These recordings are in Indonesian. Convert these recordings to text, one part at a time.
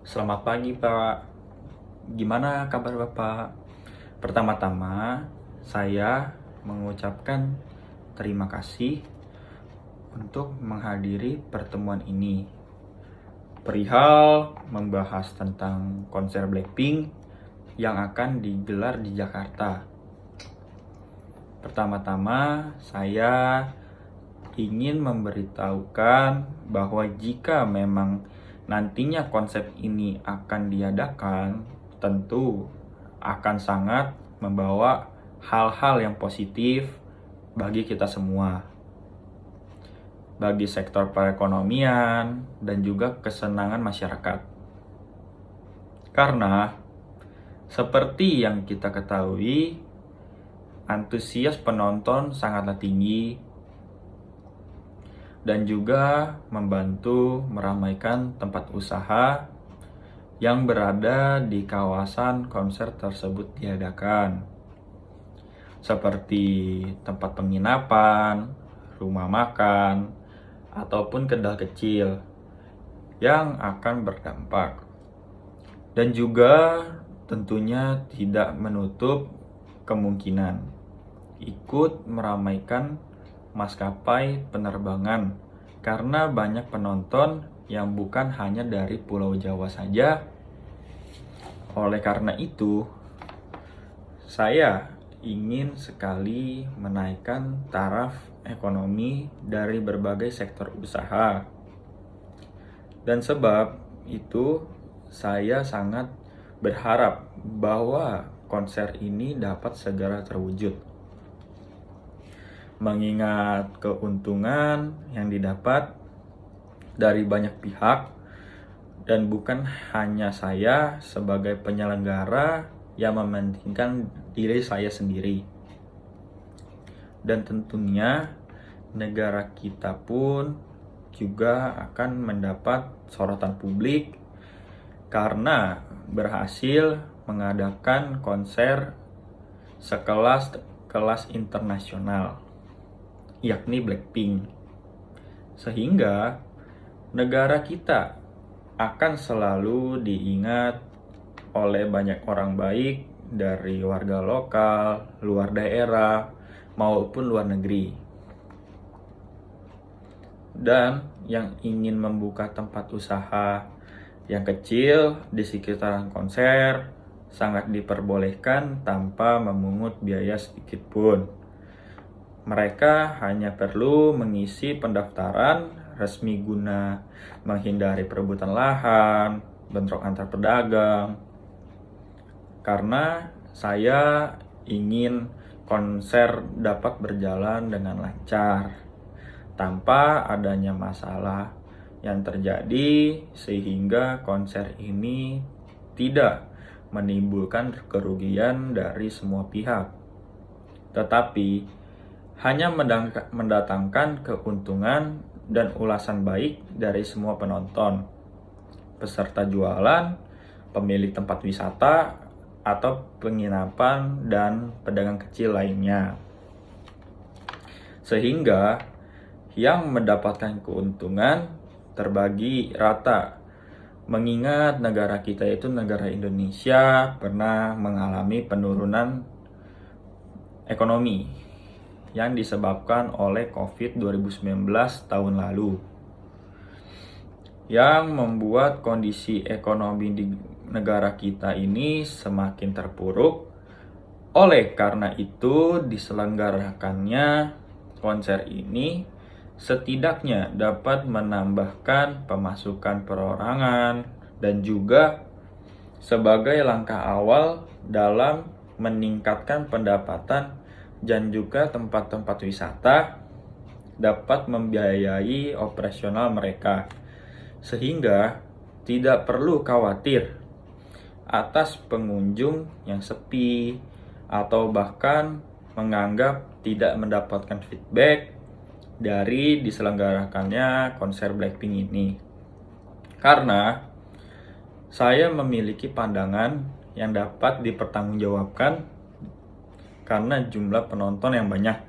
Selamat pagi, Pak. Gimana kabar Bapak? Pertama-tama, saya mengucapkan terima kasih untuk menghadiri pertemuan ini. Perihal membahas tentang konser Blackpink yang akan digelar di Jakarta. Pertama-tama, saya ingin memberitahukan bahwa jika memang nantinya konsep ini akan diadakan, tentu akan sangat membawa hal-hal yang positif bagi kita semua, bagi sektor perekonomian dan juga kesenangan masyarakat. Karena seperti yang kita ketahui, antusias penonton sangatlah tinggi dan juga membantu meramaikan tempat usaha yang berada di kawasan konser tersebut diadakan, seperti tempat penginapan, rumah makan, ataupun kedai kecil yang akan berdampak. Dan juga tentunya tidak menutup kemungkinan ikut meramaikan maskapai penerbangan karena banyak penonton yang bukan hanya dari Pulau Jawa saja. Oleh karena itu, saya ingin sekali menaikkan taraf ekonomi dari berbagai sektor usaha. Dan sebab itu, saya sangat berharap bahwa konser ini dapat segera terwujud. Mengingat keuntungan yang didapat dari banyak pihak dan bukan hanya saya sebagai penyelenggara yang mementingkan diri saya sendiri. Dan tentunya negara kita pun juga akan mendapat sorotan publik karena berhasil mengadakan konser kelas internasional, yakni Blackpink. Sehingga negara kita akan selalu diingat oleh banyak orang baik dari warga lokal, luar daerah, maupun luar negeri. Dan yang ingin membuka tempat usaha yang kecil di sekitaran konser sangat diperbolehkan tanpa memungut biaya sedikit pun. Mereka hanya perlu mengisi pendaftaran resmi guna menghindari perebutan lahan, bentrok antar pedagang. Karena saya ingin konser dapat berjalan dengan lancar, tanpa adanya masalah yang terjadi sehingga konser ini tidak menimbulkan kerugian dari semua pihak, tetapi hanya mendatangkan keuntungan dan ulasan baik dari semua penonton, peserta jualan, pemilik tempat wisata, atau penginapan dan pedagang kecil lainnya. Sehingga yang mendapatkan keuntungan terbagi rata, mengingat negara kita itu negara Indonesia pernah mengalami penurunan ekonomi yang disebabkan oleh COVID 2019 tahun lalu, yang membuat kondisi ekonomi di negara kita ini semakin terpuruk. Oleh karena itu, diselenggarakannya konser ini setidaknya dapat menambahkan pemasukan perorangan dan juga sebagai langkah awal dalam meningkatkan pendapatan dan juga tempat-tempat wisata dapat membiayai operasional mereka, sehingga tidak perlu khawatir atas pengunjung yang sepi atau bahkan menganggap tidak mendapatkan feedback dari diselenggarakannya konser Blackpink ini. Karena saya memiliki pandangan yang dapat dipertanggungjawabkan karena jumlah penonton yang banyak.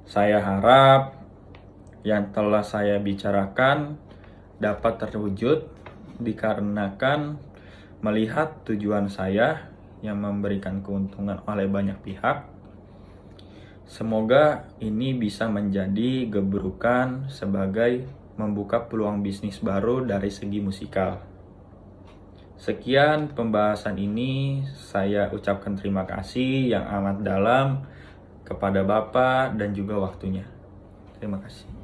Saya harap yang telah saya bicarakan dapat terwujud dikarenakan melihat tujuan saya yang memberikan keuntungan oleh banyak pihak. Semoga ini bisa menjadi gebrukan sebagai membuka peluang bisnis baru dari segi musikal. Sekian pembahasan ini, saya ucapkan terima kasih yang amat dalam kepada Bapak dan juga waktunya. Terima kasih.